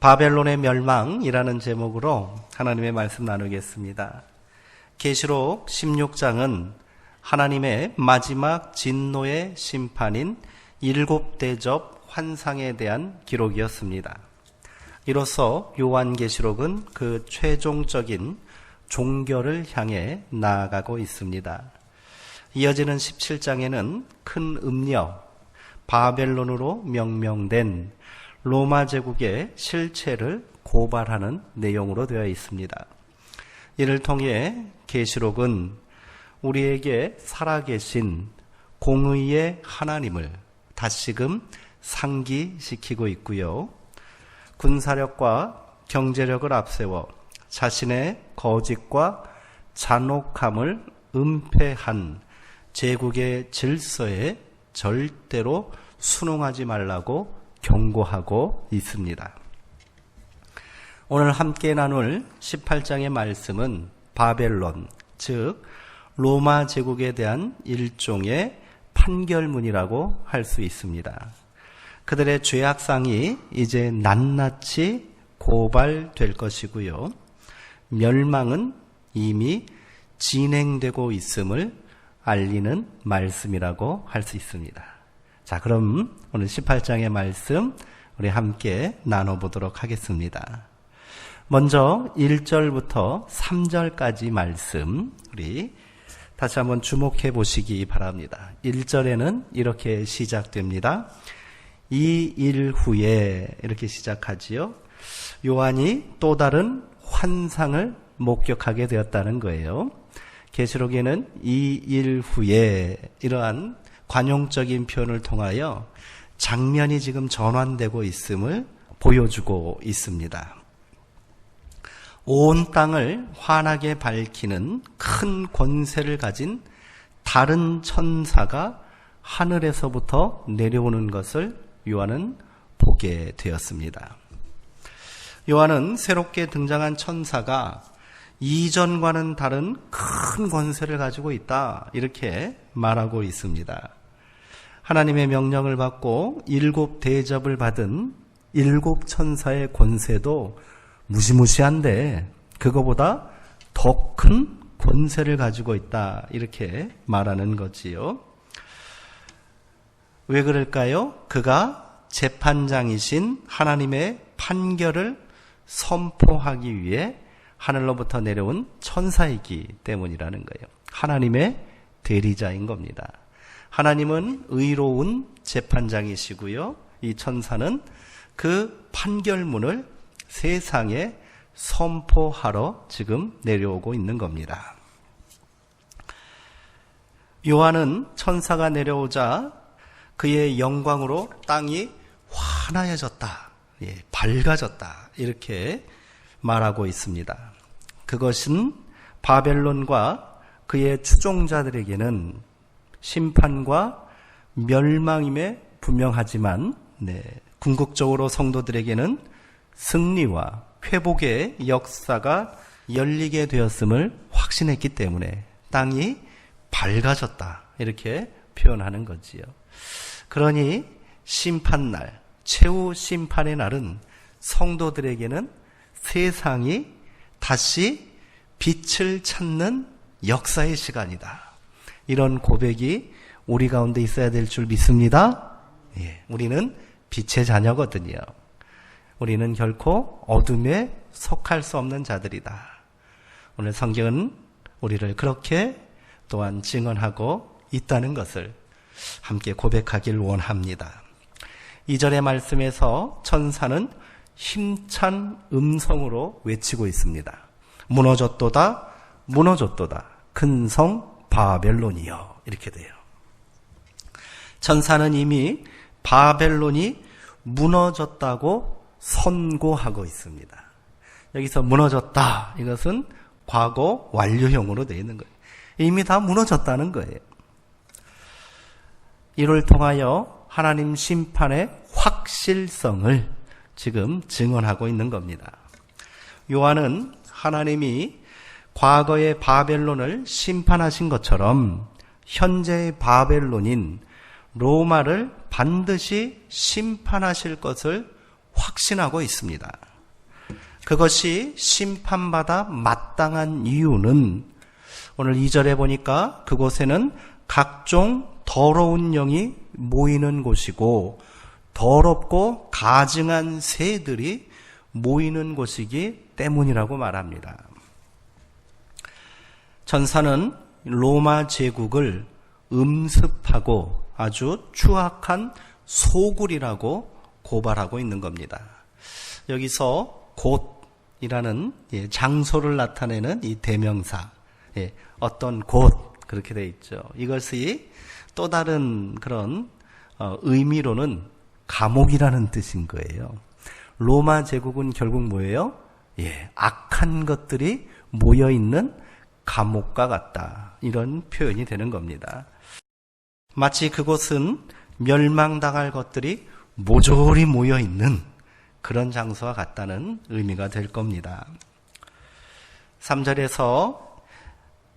바벨론의 멸망이라는 제목으로 하나님의 말씀 나누겠습니다. 계시록 16장은 하나님의 마지막 진노의 심판인 7대접 환상에 대한 기록이었습니다. 이로써 요한계시록은 그 최종적인 종결을 향해 나아가고 있습니다. 이어지는 17장에는 큰 음녀, 바벨론으로 명명된 로마 제국의 실체를 고발하는 내용으로 되어 있습니다. 이를 통해 계시록은 우리에게 살아계신 공의의 하나님을 다시금 상기시키고 있고요. 군사력과 경제력을 앞세워 자신의 거짓과 잔혹함을 은폐한 제국의 질서에 절대로 순응하지 말라고 경고하고 있습니다. 오늘 함께 나눌 18장의 말씀은 바벨론, 즉 로마 제국에 대한 일종의 판결문이라고 할 수 있습니다. 그들의 죄악상이 이제 낱낱이 고발될 것이고요. 멸망은 이미 진행되고 있음을 알리는 말씀이라고 할 수 있습니다. 자, 그럼 오늘 18장의 말씀 우리 함께 나눠보도록 하겠습니다. 먼저 1절부터 3절까지 말씀 우리 다시 한번 주목해 보시기 바랍니다. 1절에는 이렇게 시작됩니다. 이 일 후에 이렇게 시작하지요. 요한이 또 다른 환상을 목격하게 되었다는 거예요. 계시록에는 이 일 후에 이러한 관용적인 표현을 통하여 장면이 지금 전환되고 있음을 보여주고 있습니다. 온 땅을 환하게 밝히는 큰 권세를 가진 다른 천사가 하늘에서부터 내려오는 것을 요한은 보게 되었습니다. 요한은 새롭게 등장한 천사가 이전과는 다른 큰 권세를 가지고 있다, 이렇게 말하고 있습니다. 하나님의 명령을 받고 7대접을 받은 7천사의 권세도 무시무시한데 그거보다 더 큰 권세를 가지고 있다, 이렇게 말하는 거지요. 왜 그럴까요? 그가 재판장이신 하나님의 판결을 선포하기 위해 하늘로부터 내려온 천사이기 때문이라는 거예요. 하나님의 대리자인 겁니다. 하나님은 의로운 재판장이시고요. 이 천사는 그 판결문을 세상에 선포하러 지금 내려오고 있는 겁니다. 요한은 천사가 내려오자 그의 영광으로 땅이 환하여졌다, 밝아졌다, 이렇게 말하고 있습니다. 그것은 바벨론과 그의 추종자들에게는 심판과 멸망임에 분명하지만 궁극적으로 성도들에게는 승리와 회복의 역사가 열리게 되었음을 확신했기 때문에 땅이 밝아졌다, 이렇게 표현하는 거지요. 그러니 심판날, 최후 심판의 날은 성도들에게는 세상이 다시 빛을 찾는 역사의 시간이다, 이런 고백이 우리 가운데 있어야 될 줄 믿습니다. 우리는 빛의 자녀거든요. 우리는 결코 어둠에 속할 수 없는 자들이다. 오늘 성경은 우리를 그렇게 또한 증언하고 있다는 것을 함께 고백하길 원합니다. 2절의 말씀에서 천사는 힘찬 음성으로 외치고 있습니다. 무너졌도다, 무너졌도다, 큰 성 바벨론이여, 이렇게 돼요. 천사는 이미 바벨론이 무너졌다고 선고하고 있습니다. 여기서 무너졌다, 이것은 과거 완료형으로 되어 있는 거예요. 이미 다 무너졌다는 거예요. 이를 통하여 하나님 심판의 확실성을 지금 증언하고 있는 겁니다. 요한은 하나님이 과거의 바벨론을 심판하신 것처럼 현재의 바벨론인 로마를 반드시 심판하실 것을 확신하고 있습니다. 그것이 심판받아 마땅한 이유는 오늘 2절에 보니까 그곳에는 각종 더러운 영이 모이는 곳이고 더럽고 가증한 새들이 모이는 곳이기 때문이라고 말합니다. 천사는 로마 제국을 음습하고 아주 추악한 소굴이라고 고발하고 있는 겁니다. 여기서 곳이라는 장소를 나타내는 이 대명사, 어떤 곳 그렇게 되어 있죠. 이것이 또 다른 그런 의미로는 감옥이라는 뜻인 거예요. 로마 제국은 결국 뭐예요? 악한 것들이 모여있는 감옥과 같다. 이런 표현이 되는 겁니다. 마치 그곳은 멸망당할 것들이 모조리 모여있는 그런 장소와 같다는 의미가 될 겁니다. 3절에서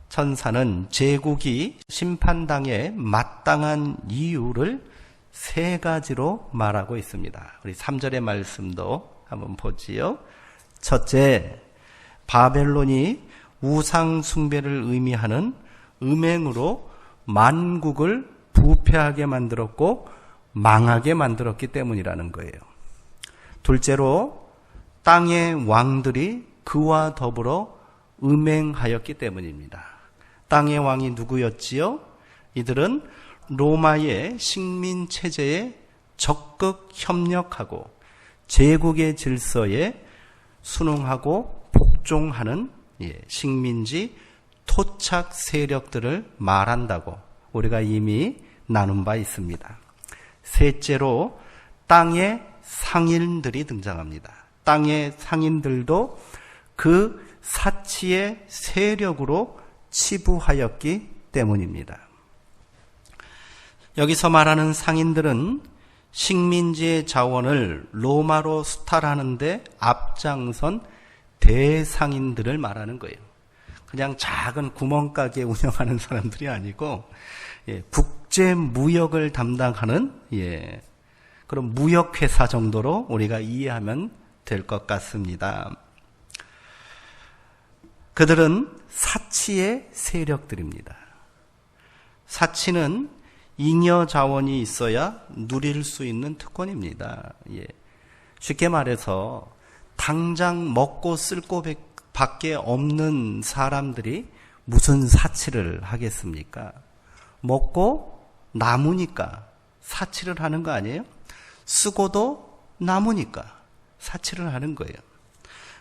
천사는 제국이 심판당에 마땅한 이유를 3가지로 말하고 있습니다. 우리 3절의 말씀도 한번 보지요. 첫째, 바벨론이 우상 숭배를 의미하는 음행으로 만국을 부패하게 만들었고 망하게 만들었기 때문이라는 거예요. 둘째로 땅의 왕들이 그와 더불어 음행하였기 때문입니다. 땅의 왕이 누구였지요? 이들은 로마의 식민 체제에 적극 협력하고 제국의 질서에 순응하고 복종하는 식민지 토착 세력들을 말한다고 우리가 이미 나눈 바 있습니다. 셋째로 땅의 상인들이 등장합니다. 땅의 상인들도 그 사치의 세력으로 치부하였기 때문입니다. 여기서 말하는 상인들은 식민지의 자원을 로마로 수탈하는데 앞장선 대상인들을 말하는 거예요. 그냥 작은 구멍가게 운영하는 사람들이 아니고 국제 무역을 담당하는 그런 무역회사 정도로 우리가 이해하면 될 것 같습니다. 그들은 사치의 세력들입니다. 사치는 잉여 자원이 있어야 누릴 수 있는 특권입니다. 쉽게 말해서 당장 먹고 쓸 곳밖에 없는 사람들이 무슨 사치를 하겠습니까? 먹고 남으니까 사치를 하는 거 아니에요? 쓰고도 남으니까 사치를 하는 거예요.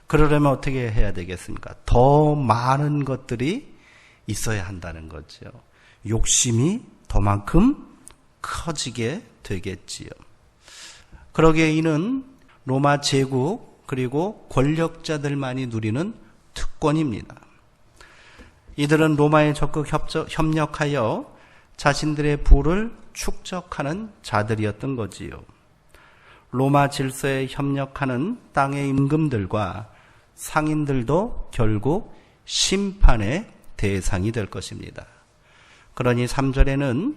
그러려면 어떻게 해야 되겠습니까? 더 많은 것들이 있어야 한다는 거죠. 욕심이 더만큼 커지게 되겠지요. 그러기에 이는 로마 제국 그리고 권력자들만이 누리는 특권입니다. 이들은 로마에 적극 협력하여 자신들의 부를 축적하는 자들이었던 거지요. 로마 질서에 협력하는 땅의 임금들과 상인들도 결국 심판의 대상이 될 것입니다. 그러니 3절에는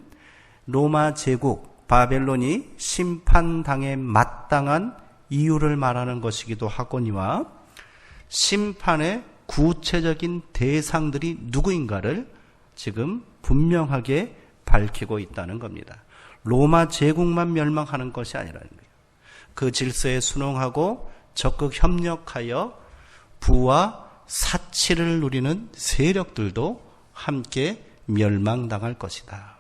로마 제국 바벨론이 심판당에 마땅한 이유를 말하는 것이기도 하거니와 심판의 구체적인 대상들이 누구인가를 지금 분명하게 밝히고 있다는 겁니다. 로마 제국만 멸망하는 것이 아니라는 거예요. 그 질서에 순응하고 적극 협력하여 부와 사치를 누리는 세력들도 함께 멸망당할 것이다.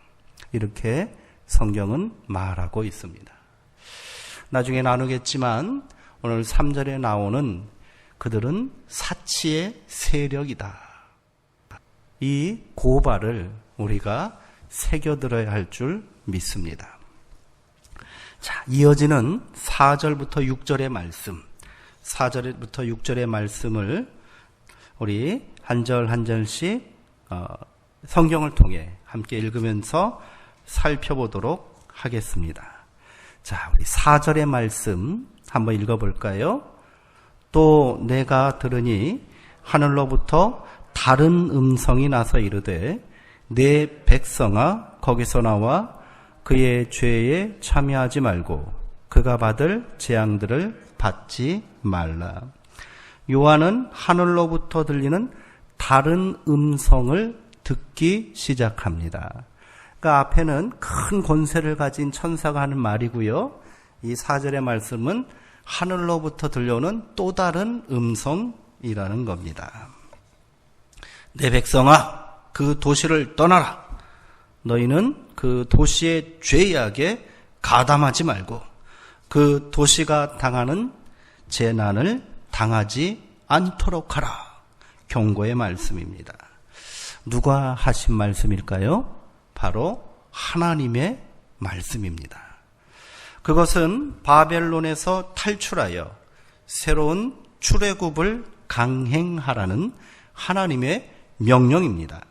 이렇게 성경은 말하고 있습니다. 나중에 나누겠지만 오늘 3절에 나오는 그들은 사치의 세력이다. 이 고발을 우리가 새겨들어야 할 줄 믿습니다. 자, 이어지는 4절부터 6절의 말씀, 4절부터 6절의 말씀을 우리 한 절 한 절씩 성경을 통해 함께 읽으면서 살펴보도록 하겠습니다. 자, 우리 4절의 말씀 한번 읽어볼까요? 또 내가 들으니 하늘로부터 다른 음성이 나서 이르되 내 백성아 거기서 나와 그의 죄에 참여하지 말고 그가 받을 재앙들을 받지 말라. 요한은 하늘로부터 들리는 다른 음성을 듣기 시작합니다. 그러니까 앞에는 큰 권세를 가진 천사가 하는 말이고요. 이 4절의 말씀은 하늘로부터 들려오는 또 다른 음성이라는 겁니다. 내 백성아, 그 도시를 떠나라. 너희는 그 도시의 죄악에 가담하지 말고 그 도시가 당하는 재난을 당하지 않도록 하라. 경고의 말씀입니다. 누가 하신 말씀일까요? 바로 하나님의 말씀입니다. 그것은 바벨론에서 탈출하여 새로운 출애굽을 강행하라는 하나님의 명령입니다.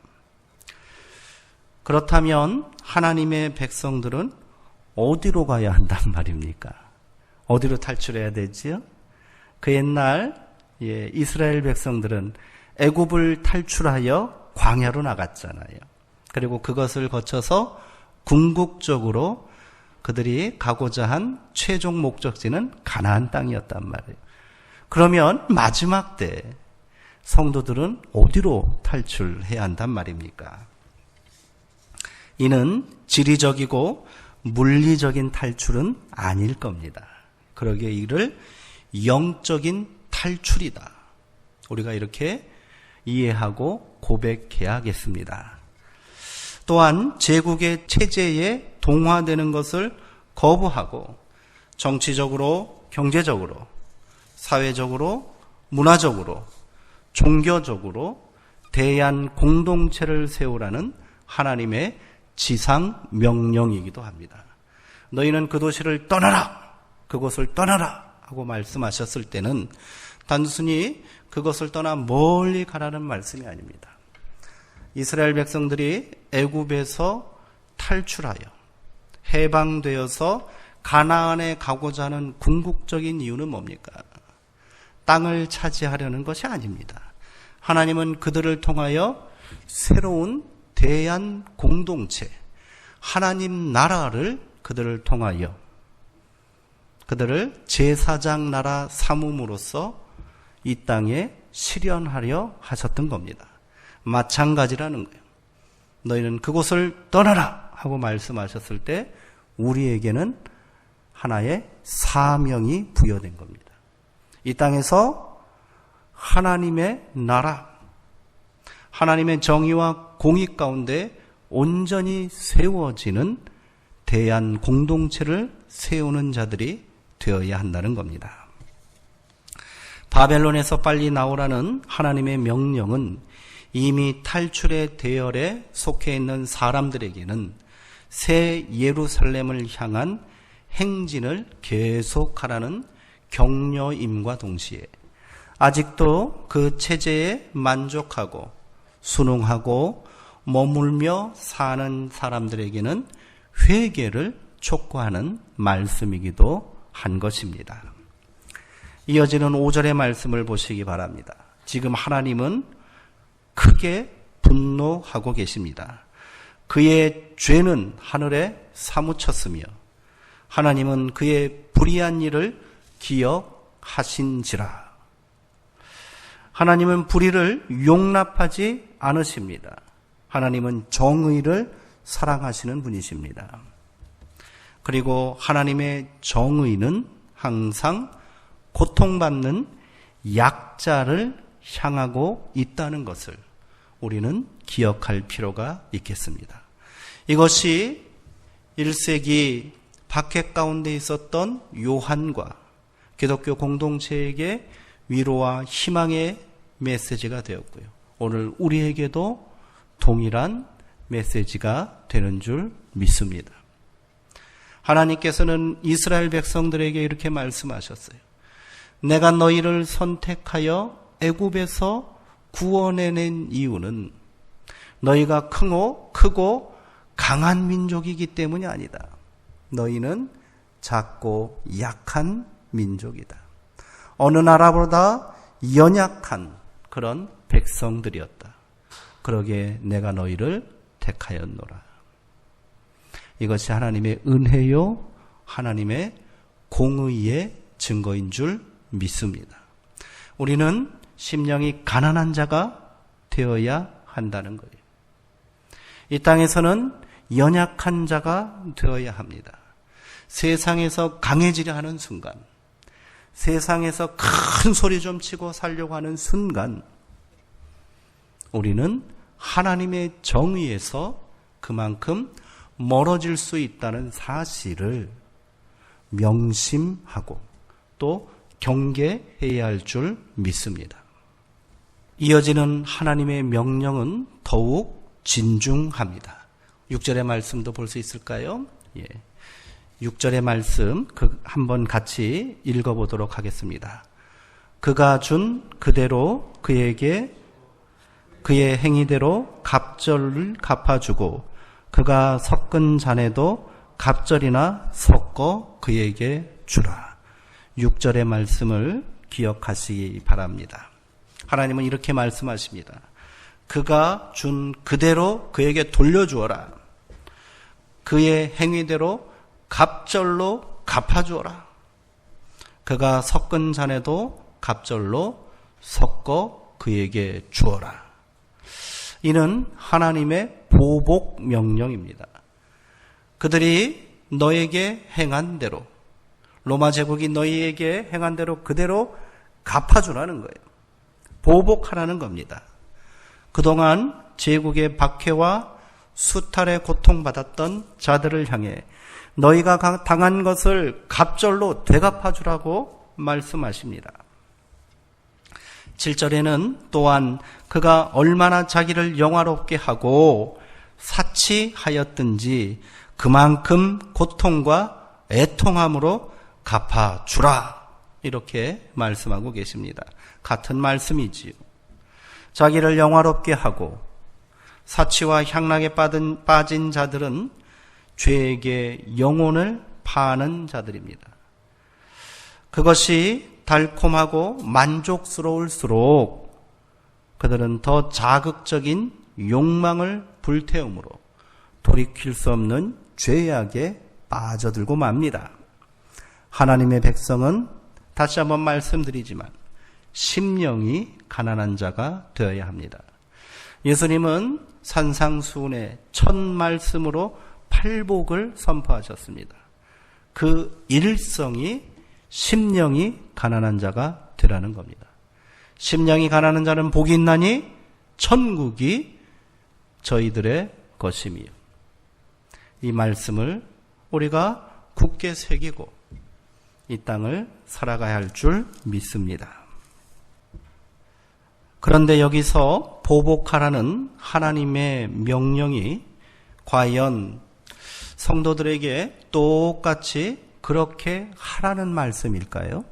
그렇다면 하나님의 백성들은 어디로 가야 한단 말입니까? 어디로 탈출해야 되지요? 그 옛날 이스라엘 백성들은 애굽을 탈출하여 광야로 나갔잖아요. 그리고 그것을 거쳐서 궁극적으로 그들이 가고자 한 최종 목적지는 가나안 땅이었단 말이에요. 그러면 마지막 때 성도들은 어디로 탈출해야 한단 말입니까? 이는 지리적이고 물리적인 탈출은 아닐 겁니다. 그러기에 이를 영적인 탈출이다. 우리가 이렇게 이해하고 고백해야겠습니다. 또한 제국의 체제에 동화되는 것을 거부하고 정치적으로, 경제적으로, 사회적으로, 문화적으로, 종교적으로 대한 공동체를 세우라는 하나님의 지상 명령이기도 합니다. 너희는 그 도시를 떠나라, 그곳을 떠나라 하고 말씀하셨을 때는 단순히 그것을 떠나 멀리 가라는 말씀이 아닙니다. 이스라엘 백성들이 애굽에서 탈출하여 해방되어서 가나안에 가고자 하는 궁극적인 이유는 뭡니까? 땅을 차지하려는 것이 아닙니다. 하나님은 그들을 통하여 새로운 대한 공동체, 하나님 나라를 그들을 통하여 그들을 제사장 나라 삼음으로써 이 땅에 실현하려 하셨던 겁니다. 마찬가지라는 거예요. 너희는 그곳을 떠나라 하고 말씀하셨을 때 우리에게는 하나의 사명이 부여된 겁니다. 이 땅에서 하나님의 나라, 하나님의 정의와 공의 가운데 온전히 세워지는 대한 공동체를 세우는 자들이 되어야 한다는 겁니다. 바벨론에서 빨리 나오라는 하나님의 명령은 이미 탈출의 대열에 속해 있는 사람들에게는 새 예루살렘을 향한 행진을 계속하라는 격려임과 동시에 아직도 그 체제에 만족하고 순응하고 머물며 사는 사람들에게는 회개를 촉구하는 말씀이기도 한 것입니다. 이어지는 5절의 말씀을 보시기 바랍니다. 지금 하나님은 크게 분노하고 계십니다. 그의 죄는 하늘에 사무쳤으며 하나님은 그의 불의한 일을 기억하신지라. 하나님은 불의를 용납하지 않으십니다. 하나님은 정의를 사랑하시는 분이십니다. 그리고 하나님의 정의는 항상 고통받는 약자를 향하고 있다는 것을 우리는 기억할 필요가 있겠습니다. 이것이 1세기 박해 가운데 있었던 요한과 기독교 공동체에게 위로와 희망의 메시지가 되었고요. 오늘 우리에게도 동일한 메시지가 되는 줄 믿습니다. 하나님께서는 이스라엘 백성들에게 이렇게 말씀하셨어요. 내가 너희를 선택하여 애굽에서 구원해낸 이유는 너희가 크고 강한 민족이기 때문이 아니다. 너희는 작고 약한 민족이다. 어느 나라보다 연약한 그런 백성들이었다. 그러기에 내가 너희를 택하였노라. 이것이 하나님의 은혜요, 하나님의 공의의 증거인 줄 믿습니다. 우리는 심령이 가난한 자가 되어야 한다는 거예요. 이 땅에서는 연약한 자가 되어야 합니다. 세상에서 강해지려 하는 순간, 세상에서 큰 소리 좀 치고 살려고 하는 순간, 우리는 하나님의 정의에서 그만큼 멀어질 수 있다는 사실을 명심하고 또 경계해야 할 줄 믿습니다. 이어지는 하나님의 명령은 더욱 진중합니다. 6절의 말씀도 볼 수 있을까요? 6절의 말씀 한번 같이 읽어보도록 하겠습니다. 그가 준 그대로 그에게 그의 행위대로 갑절을 갚아주고 그가 섞은 잔에도 갑절이나 섞어 그에게 주라. 6절의 말씀을 기억하시기 바랍니다. 하나님은 이렇게 말씀하십니다. 그가 준 그대로 그에게 돌려주어라. 그의 행위대로 갑절로 갚아주어라. 그가 섞은 잔에도 갑절로 섞어 그에게 주어라. 이는 하나님의 보복 명령입니다. 그들이 너에게 행한 대로, 로마 제국이 너희에게 행한 대로 그대로 갚아주라는 거예요. 보복하라는 겁니다. 그동안 제국의 박해와 수탈에 고통받았던 자들을 향해 너희가 당한 것을 갑절로 되갚아주라고 말씀하십니다. 7절에는 또한 그가 얼마나 자기를 영화롭게 하고 사치하였든지 그만큼 고통과 애통함으로 갚아주라. 이렇게 말씀하고 계십니다. 같은 말씀이지요. 자기를 영화롭게 하고 사치와 향락에 빠진 자들은 죄에게 영혼을 파는 자들입니다. 그것이 달콤하고 만족스러울수록 그들은 더 자극적인 욕망을 불태움으로 돌이킬 수 없는 죄악에 빠져들고 맙니다. 하나님의 백성은 다시 한번 말씀드리지만 심령이 가난한 자가 되어야 합니다. 예수님은 산상수훈의 첫 말씀으로 팔복을 선포하셨습니다. 그 일성이 심령이 가난한 자가 되라는 겁니다. 심령이 가난한 자는 복이 있나니 천국이 저희들의 것이며, 이 말씀을 우리가 굳게 새기고 이 땅을 살아가야 할 줄 믿습니다. 그런데 여기서 보복하라는 하나님의 명령이 과연 성도들에게 똑같이 그렇게 하라는 말씀일까요?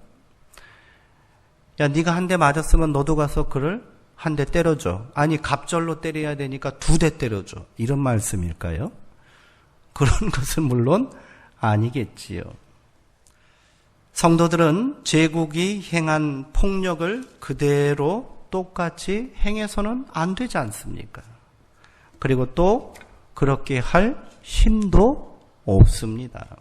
야, 네가 한 대 맞았으면 너도 가서 그를 한 대 때려줘. 아니, 갑절로 때려야 되니까 2대 때려줘. 이런 말씀일까요? 그런 것은 물론 아니겠지요. 성도들은 제국이 행한 폭력을 그대로 똑같이 행해서는 안 되지 않습니까? 그리고 또 그렇게 할 힘도 없습니다.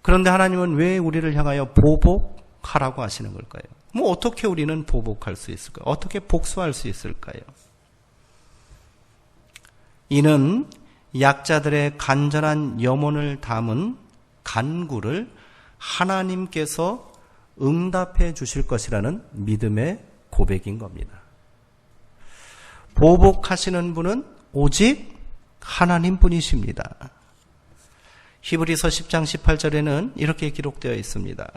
그런데 하나님은 왜 우리를 향하여 보복하라고 하시는 걸까요? 어떻게 우리는 보복할 수 있을까요? 어떻게 복수할 수 있을까요? 이는 약자들의 간절한 염원을 담은 간구를 하나님께서 응답해 주실 것이라는 믿음의 고백인 겁니다. 보복하시는 분은 오직 하나님뿐이십니다. 히브리서 10장 18절에는 이렇게 기록되어 있습니다.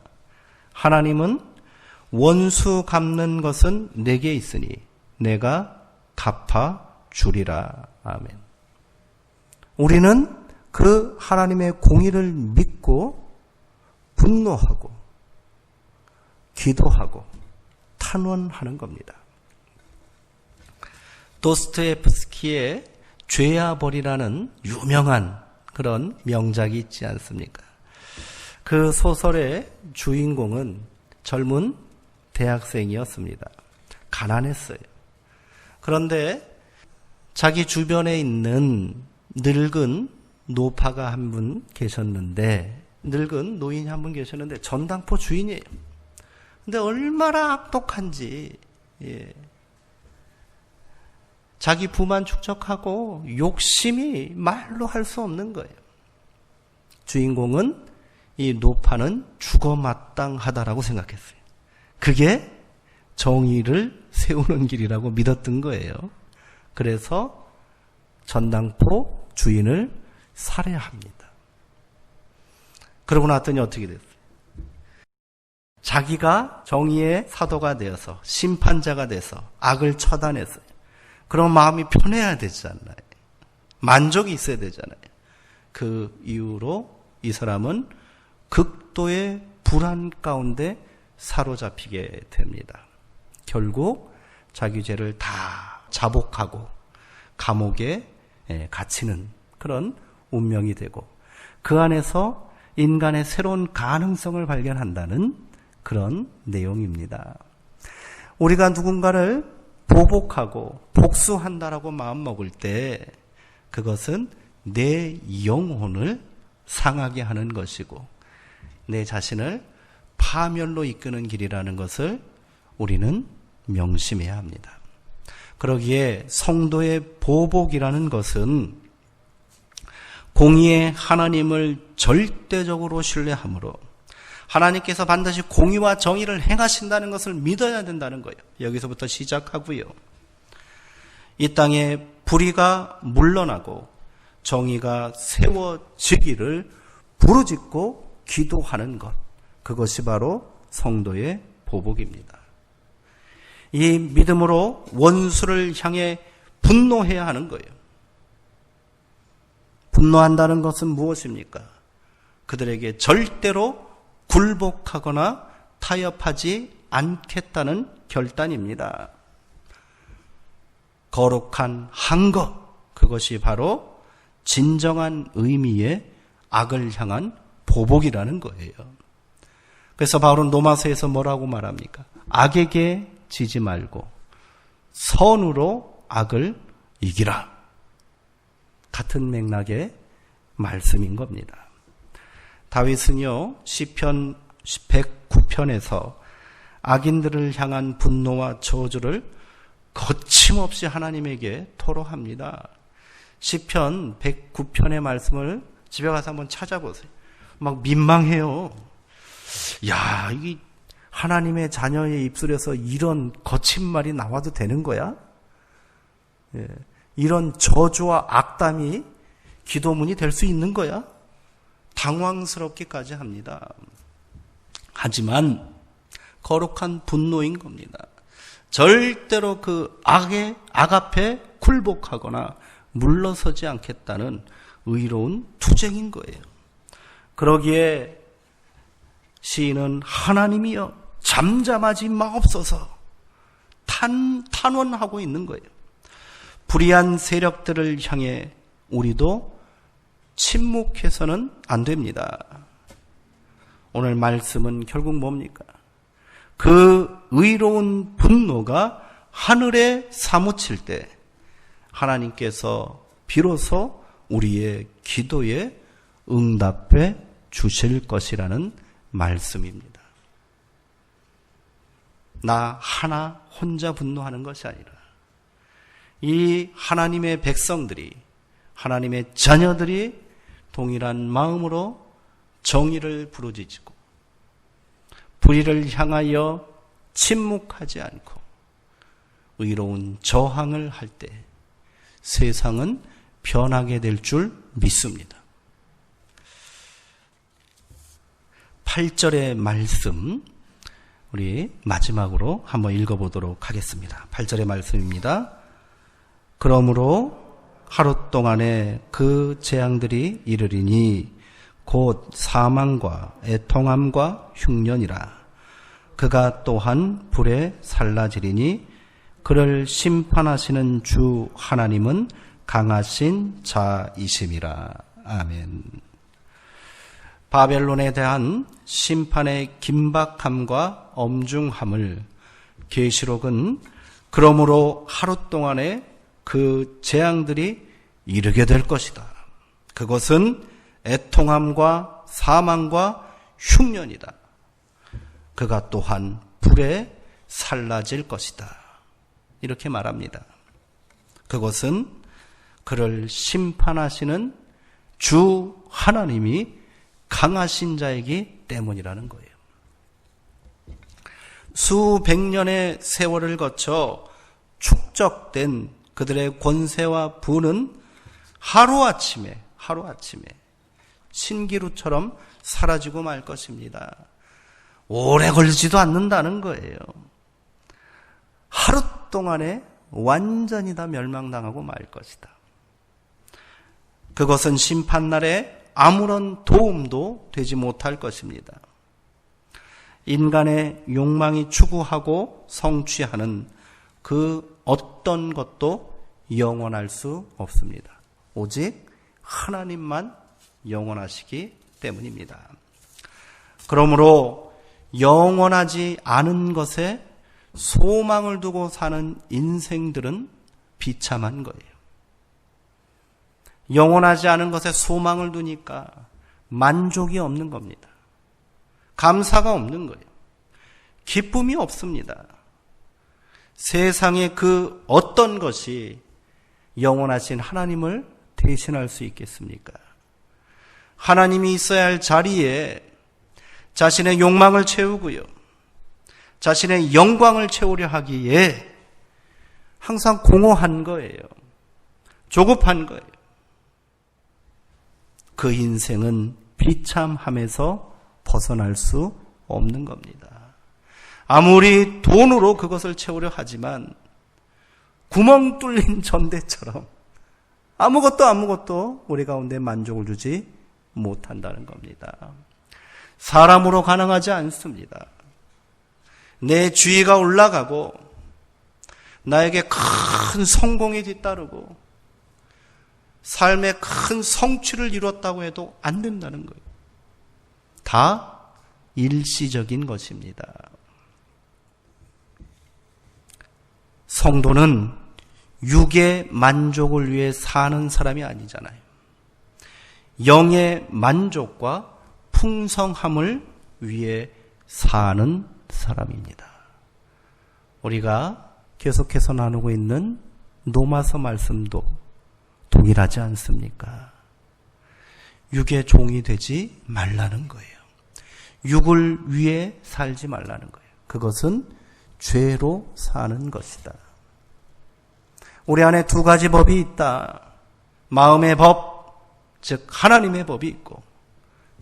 하나님은 원수 갚는 것은 내게 있으니 내가 갚아 주리라. 아멘. 우리는 그 하나님의 공의를 믿고 분노하고 기도하고 탄원하는 겁니다. 도스토옙스키의 죄야 벌이라는 유명한 그런 명작이 있지 않습니까? 그 소설의 주인공은 젊은 대학생이었습니다. 가난했어요. 그런데 자기 주변에 있는 늙은 노파가 한 분 계셨는데 늙은 노인이 한 분 계셨는데 전당포 주인이에요. 근데 얼마나 악독한지, 자기 부만 축적하고 욕심이 말로 할 수 없는 거예요. 주인공은 이 노파는 죽어 마땅하다라고 생각했어요. 그게 정의를 세우는 길이라고 믿었던 거예요. 그래서 전당포 주인을 살해합니다. 그러고 났더니 어떻게 됐어요? 자기가 정의의 사도가 되어서 심판자가 돼서 악을 처단했어요. 그럼 마음이 편해야 되잖아요. 만족이 있어야 되잖아요. 그 이후로 이 사람은 극도의 불안 가운데 사로잡히게 됩니다. 결국 자기 죄를 다 자복하고 감옥에 갇히는 그런 운명이 되고, 그 안에서 인간의 새로운 가능성을 발견한다는 그런 내용입니다. 우리가 누군가를 보복하고 복수한다라고 마음먹을 때 그것은 내 영혼을 상하게 하는 것이고 내 자신을 파멸로 이끄는 길이라는 것을 우리는 명심해야 합니다. 그러기에 성도의 보복이라는 것은 공의의 하나님을 절대적으로 신뢰하므로 하나님께서 반드시 공의와 정의를 행하신다는 것을 믿어야 된다는 거예요. 여기서부터 시작하고요. 이 땅에 불의가 물러나고 정의가 세워지기를 부르짖고 기도하는 것, 그것이 바로 성도의 보복입니다. 이 믿음으로 원수를 향해 분노해야 하는 거예요. 분노한다는 것은 무엇입니까? 그들에게 절대로 굴복하거나 타협하지 않겠다는 결단입니다. 거룩한 항거, 그것이 바로 진정한 의미의 악을 향한 보복이라는 거예요. 그래서 바울은 로마서에서 뭐라고 말합니까? 악에게 지지 말고 선으로 악을 이기라. 같은 맥락의 말씀인 겁니다. 다윗은요, 시편 109편에서 악인들을 향한 분노와 저주를 거침없이 하나님에게 토로합니다. 시편 109편의 말씀을 집에 가서 한번 찾아보세요. 막 민망해요. 야, 이게 하나님의 자녀의 입술에서 이런 거친 말이 나와도 되는 거야? 예, 이런 저주와 악담이 기도문이 될 수 있는 거야? 당황스럽기까지 합니다. 하지만 거룩한 분노인 겁니다. 절대로 그 악 앞에 굴복하거나 물러서지 않겠다는 의로운 투쟁인 거예요. 그러기에 시인은 하나님이여 잠잠하지 마옵소서 탄원하고 있는 거예요. 불의한 세력들을 향해 우리도 침묵해서는 안 됩니다. 오늘 말씀은 결국 뭡니까? 그 의로운 분노가 하늘에 사무칠 때 하나님께서 비로소 우리의 기도에 응답해 주실 것이라는 말씀입니다. 나 하나 혼자 분노하는 것이 아니라 이 하나님의 백성들이, 하나님의 자녀들이 동일한 마음으로 정의를 부르짖고 불의를 향하여 침묵하지 않고 의로운 저항을 할 때 세상은 변하게 될 줄 믿습니다. 8절의 말씀 우리 마지막으로 한번 읽어보도록 하겠습니다. 8절의 말씀입니다. 그러므로 하루 동안에 그 재앙들이 이르리니 곧 사망과 애통함과 흉년이라. 그가 또한 불에 살라지리니 그를 심판하시는 주 하나님은 강하신 자이심이라. 아멘. 바벨론에 대한 심판의 긴박함과 엄중함을 계시록은 그러므로 하루 동안에 그 재앙들이 이르게 될 것이다. 그것은 애통함과 사망과 흉년이다. 그가 또한 불에 살라질 것이다. 이렇게 말합니다. 그것은 그를 심판하시는 주 하나님이 강하신 자이기 때문이라는 거예요. 수백 년의 세월을 거쳐 축적된 그들의 권세와 부는 하루아침에 신기루처럼 사라지고 말 것입니다. 오래 걸리지도 않는다는 거예요. 하루 동안에 완전히 다 멸망당하고 말 것이다. 그것은 심판날에 아무런 도움도 되지 못할 것입니다. 인간의 욕망이 추구하고 성취하는 그 어떤 것도 영원할 수 없습니다. 오직 하나님만 영원하시기 때문입니다. 그러므로 영원하지 않은 것에 소망을 두고 사는 인생들은 비참한 거예요. 영원하지 않은 것에 소망을 두니까 만족이 없는 겁니다. 감사가 없는 거예요. 기쁨이 없습니다. 세상의 그 어떤 것이 영원하신 하나님을 대신할 수 있겠습니까? 하나님이 있어야 할 자리에 자신의 욕망을 채우고요, 자신의 영광을 채우려 하기에 항상 공허한 거예요. 조급한 거예요. 그 인생은 비참함에서 벗어날 수 없는 겁니다. 아무리 돈으로 그것을 채우려 하지만 구멍 뚫린 전대처럼 아무것도 우리 가운데 만족을 주지 못한다는 겁니다. 사람으로 가능하지 않습니다. 내 주의가 올라가고 나에게 큰 성공이 뒤따르고 삶의 큰 성취를 이뤘다고 해도 안 된다는 거예요. 다 일시적인 것입니다. 성도는 육의 만족을 위해 사는 사람이 아니잖아요. 영의 만족과 풍성함을 위해 사는 사람입니다. 우리가 계속해서 나누고 있는 로마서 말씀도 동일하지 않습니까? 육의 종이 되지 말라는 거예요. 육을 위해 살지 말라는 거예요. 그것은 죄로 사는 것이다. 우리 안에 두 가지 법이 있다. 마음의 법, 즉 하나님의 법이 있고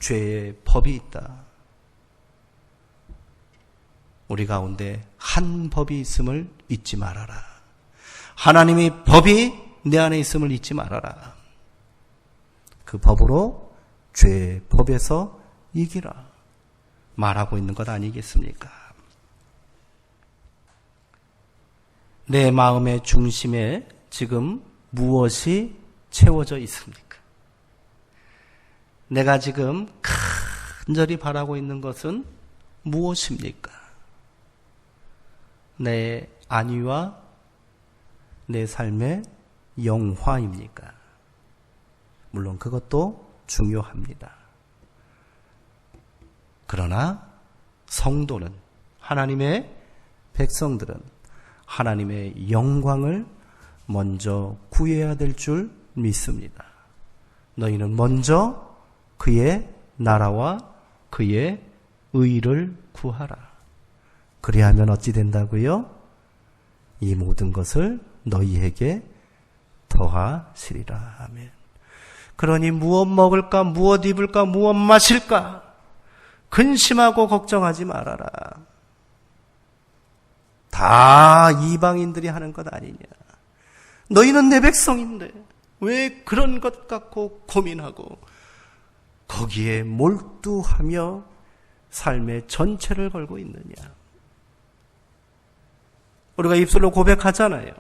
죄의 법이 있다. 우리 가운데 한 법이 있음을 잊지 말아라. 하나님의 법이 내 안에 있음을 잊지 말아라. 그 법으로 죄의 법에서 이기라 말하고 있는 것 아니겠습니까? 내 마음의 중심에 지금 무엇이 채워져 있습니까? 내가 지금 간절히 바라고 있는 것은 무엇입니까? 내 안위와 내 삶의 영화입니까? 물론 그것도 중요합니다. 그러나 성도는, 하나님의 백성들은 하나님의 영광을 먼저 구해야 될 줄 믿습니다. 너희는 먼저 그의 나라와 그의 의를 구하라. 그리하면 어찌 된다고요? 이 모든 것을 너희에게 더하시리라. 아멘. 그러니 무엇 먹을까, 무엇 입을까, 무엇 마실까 근심하고 걱정하지 말아라. 다 이방인들이 하는 것 아니냐. 너희는 내 백성인데 왜 그런 것 갖고 고민하고 거기에 몰두하며 삶의 전체를 걸고 있느냐. 우리가 입술로 고백하잖아요.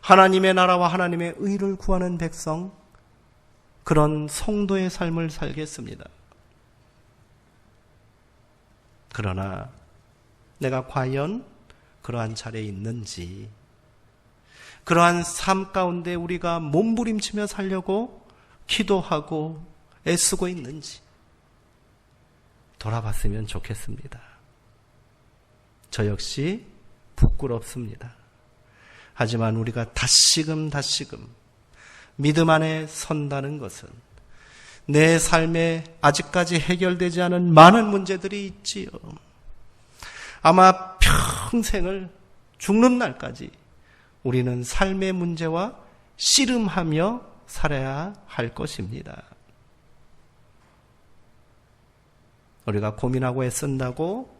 하나님의 나라와 하나님의 의를 구하는 백성, 그런 성도의 삶을 살겠습니다. 그러나 내가 과연 그러한 자리에 있는지, 그러한 삶 가운데 우리가 몸부림치며 살려고 기도하고 애쓰고 있는지, 돌아봤으면 좋겠습니다. 저 역시 부끄럽습니다. 하지만 우리가 다시금 믿음 안에 선다는 것은 내 삶에 아직까지 해결되지 않은 많은 문제들이 있지요. 아마 평생을 죽는 날까지 우리는 삶의 문제와 씨름하며 살아야 할 것입니다. 우리가 고민하고 애쓴다고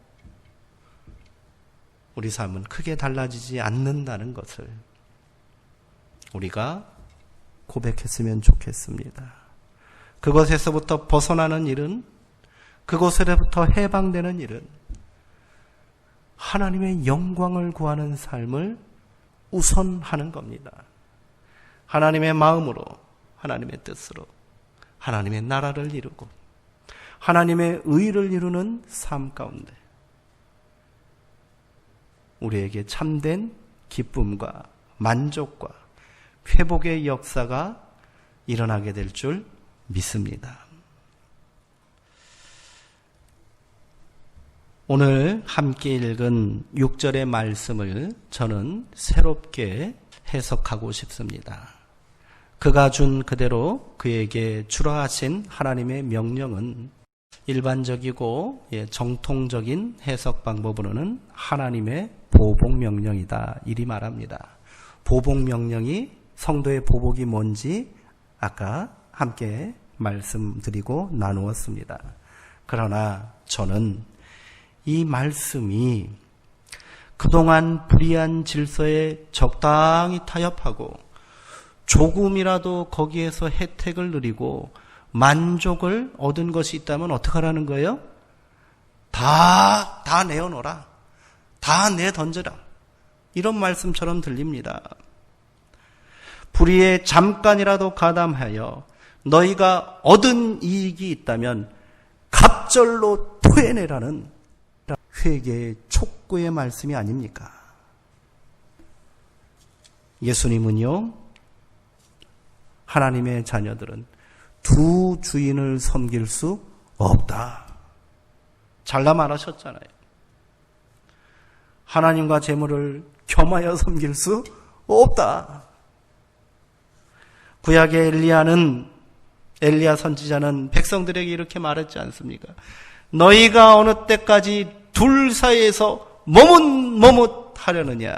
우리 삶은 크게 달라지지 않는다는 것을 우리가 고백했으면 좋겠습니다. 그것에서부터 벗어나는 일은, 그것으로부터 해방되는 일은 하나님의 영광을 구하는 삶을 우선하는 겁니다. 하나님의 마음으로, 하나님의 뜻으로, 하나님의 나라를 이루고 하나님의 의를 이루는 삶 가운데 우리에게 참된 기쁨과 만족과 회복의 역사가 일어나게 될 줄 믿습니다. 오늘 함께 읽은 6절의 말씀을 저는 새롭게 해석하고 싶습니다. 그가 준 그대로 그에게 주라 하신 하나님의 명령은 일반적이고 정통적인 해석 방법으로는 하나님의 보복 명령이다, 이리 말합니다. 보복 명령이, 성도의 보복이 뭔지 아까 함께 말씀드리고 나누었습니다. 그러나 저는 이 말씀이 그동안 불의한 질서에 적당히 타협하고 조금이라도 거기에서 혜택을 누리고 만족을 얻은 것이 있다면 어떡하라는 거예요? 다 내어놓으라. 다 내던져라. 이런 말씀처럼 들립니다. 불의에 잠깐이라도 가담하여 너희가 얻은 이익이 있다면 갑절로 토해내라는 회개의 촉구의 말씀이 아닙니까? 예수님은요, 하나님의 자녀들은 두 주인을 섬길 수 없다. 잘라 말하셨잖아요. 하나님과 재물을 겸하여 섬길 수 없다. 구약의 엘리야 선지자는 백성들에게 이렇게 말했지 않습니까? 너희가 어느 때까지 둘 사이에서 머뭇하려느냐.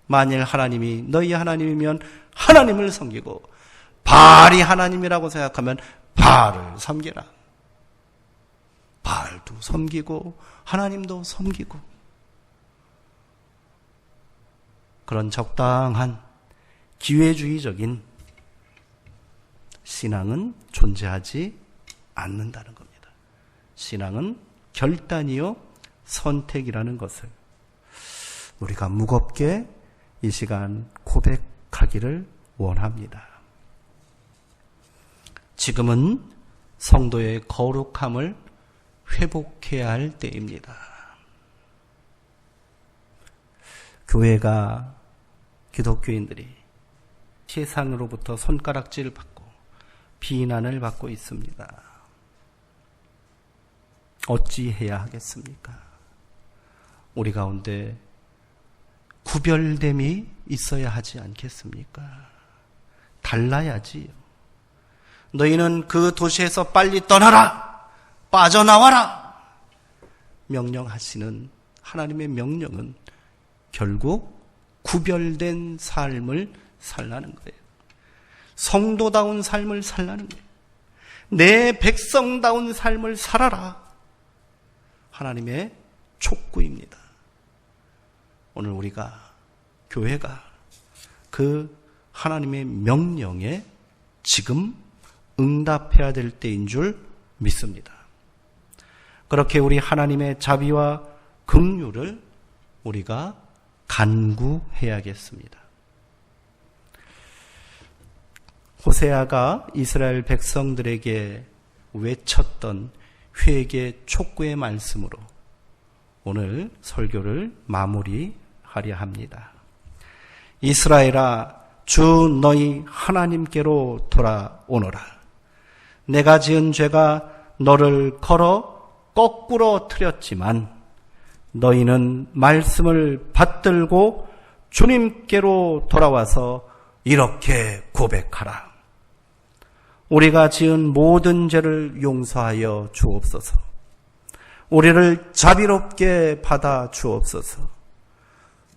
만일 하나님이 너희 하나님이면 하나님을 섬기고 바알이 하나님이라고 생각하면 바알을 섬기라. 바알도 섬기고 하나님도 섬기고, 그런 적당한 기회주의적인 신앙은 존재하지 않는다는 겁니다. 신앙은 결단이요 선택이라는 것을 우리가 무겁게 이 시간 고백하기를 원합니다. 지금은 성도의 거룩함을 회복해야 할 때입니다. 교회가, 기독교인들이 세상으로부터 손가락질을 받고 비난을 받고 있습니다. 어찌해야 하겠습니까? 우리 가운데 구별됨이 있어야 하지 않겠습니까? 달라야지요. 너희는 그 도시에서 빨리 떠나라! 빠져나와라! 명령하시는 하나님의 명령은 결국 구별된 삶을 살라는 거예요. 성도다운 삶을 살라는 거예요. 내 백성다운 삶을 살아라. 하나님의 촉구입니다. 오늘 우리가, 교회가 그 하나님의 명령에 지금 응답해야 될 때인 줄 믿습니다. 그렇게 우리 하나님의 자비와 긍휼을 우리가 간구해야겠습니다. 호세아가 이스라엘 백성들에게 외쳤던 회개 촉구의 말씀으로 오늘 설교를 마무리하려 합니다. 이스라엘아, 주 너희 하나님께로 돌아오너라. 내가 지은 죄가 너를 걸어 거꾸로 틀었지만 너희는 말씀을 받들고 주님께로 돌아와서 이렇게 고백하라. 우리가 지은 모든 죄를 용서하여 주옵소서. 우리를 자비롭게 받아 주옵소서.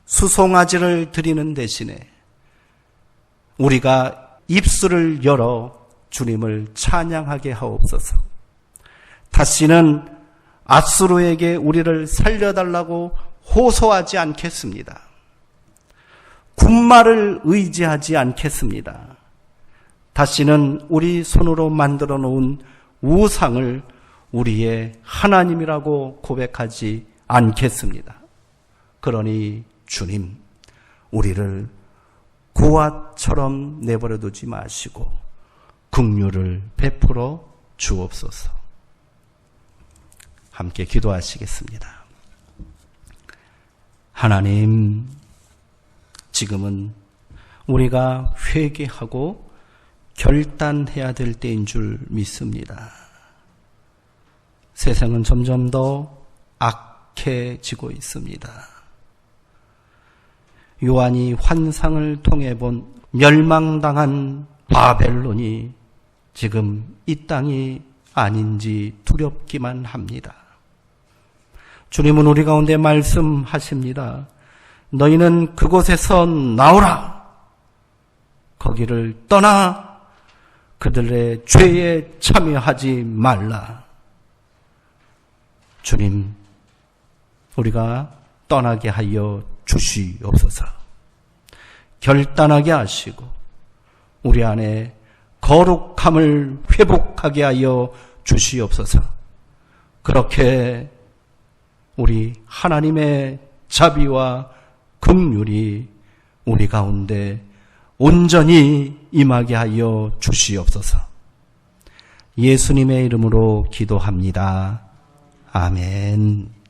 수송아지를 드리는 대신에 우리가 입술을 열어 주님을 찬양하게 하옵소서. 다시는 앗수르에게 우리를 살려달라고 호소하지 않겠습니다. 군말을 의지하지 않겠습니다. 다시는 우리 손으로 만들어 놓은 우상을 우리의 하나님이라고 고백하지 않겠습니다. 그러니 주님, 우리를 고아처럼 내버려 두지 마시고 긍휼을 베풀어 주옵소서. 함께 기도하시겠습니다. 하나님, 지금은 우리가 회개하고 결단해야 될 때인 줄 믿습니다. 세상은 점점 더 악해지고 있습니다. 요한이 환상을 통해 본 멸망당한 바벨론이 지금 이 땅이 아닌지 두렵기만 합니다. 주님은 우리 가운데 말씀하십니다. 너희는 그곳에서 나오라. 거기를 떠나 그들의 죄에 참여하지 말라. 주님, 우리가 떠나게 하여 주시옵소서. 결단하게 하시고 우리 안에 거룩함을 회복하게 하여 주시옵소서. 그렇게 우리 하나님의 자비와 긍휼이 우리 가운데 온전히 임하게 하여 주시옵소서. 예수님의 이름으로 기도합니다. 아멘.